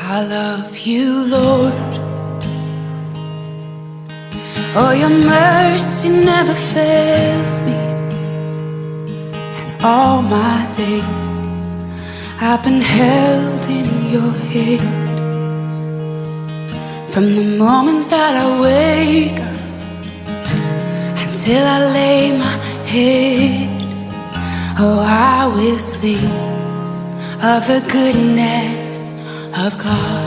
I love you, Lord. Oh, your mercy never fails me. And all my days I've been held in your hand. From the moment that I wake up until I lay my head, oh, I will sing of the goodness of God.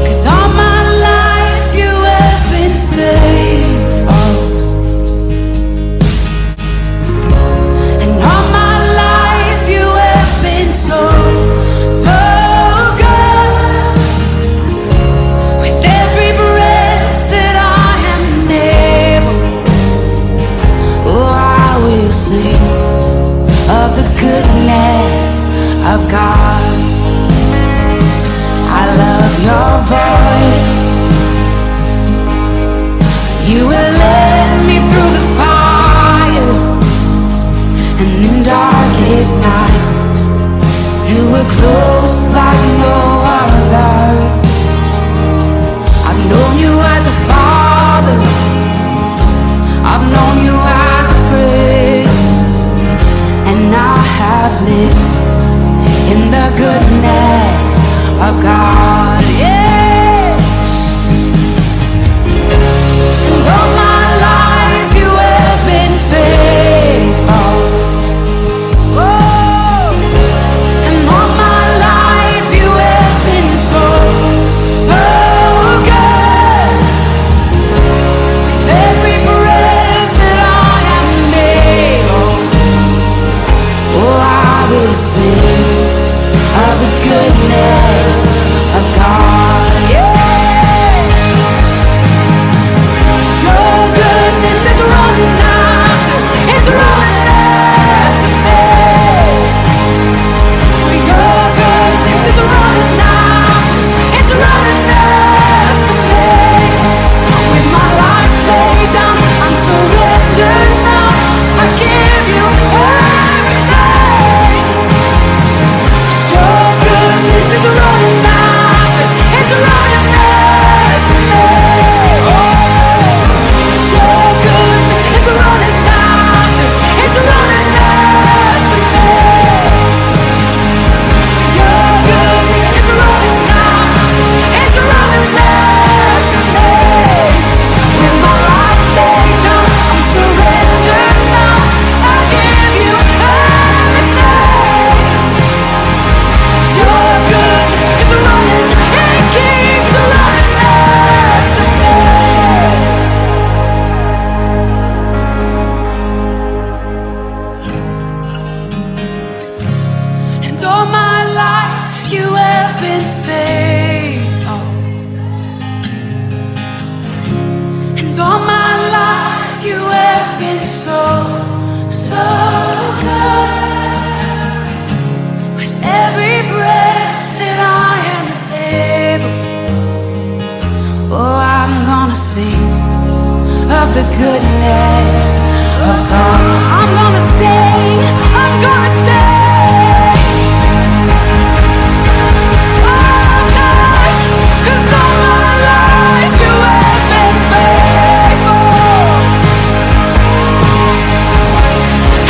'Cause all my life you have been faithful, and all my life you have been so, so good. With every breath that I am able, oh, I will sing of the goodness of God. I love your voice. You will lead me through the fire, and in darkest night you were close like no other. I've known you as a father, I've known you as a friend, and I have lived in the goodness of God. Yeah. And all my life you have been faithful. Oh. And all my life you have been so, so good. With every breath that I am able, oh, I will sing of the goodness of God. Yeah. Your goodness is running after, it's running after me. Your goodness is running after, it's running after me. With my life laid down, I'm surrendered now. I give you everything. Your goodness is running after, it's running after me. Your goodness is running after, it's running after me. Your goodness is running after, it's running after me. With my life laid down, I'm surrendered now. I give you everything. Your goodness is running, it keeps running after me. And all my life you have been faithful, and all my life you have been so, so good. With every breath that I am able, oh, I'm gonna sing of the goodness of God. I'm gonna sing, I'm gonna sing. Oh, 'cause all my life you have been faithful,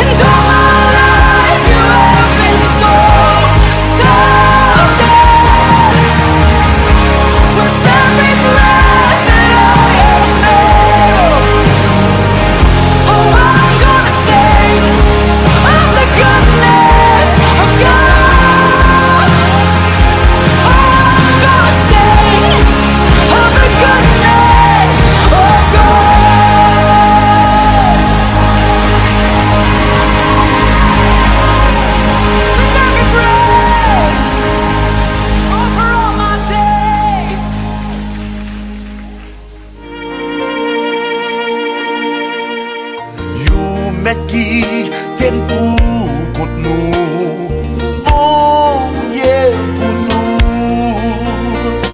and all my life you have been so, so good. With every breath that I am able, oh, I'm gonna sing of the goodness of God. Oh, I'm gonna sing of the goodness of God. With every breath, oh, for all my days.อยู่แม็กกี้เจนปูกดหนู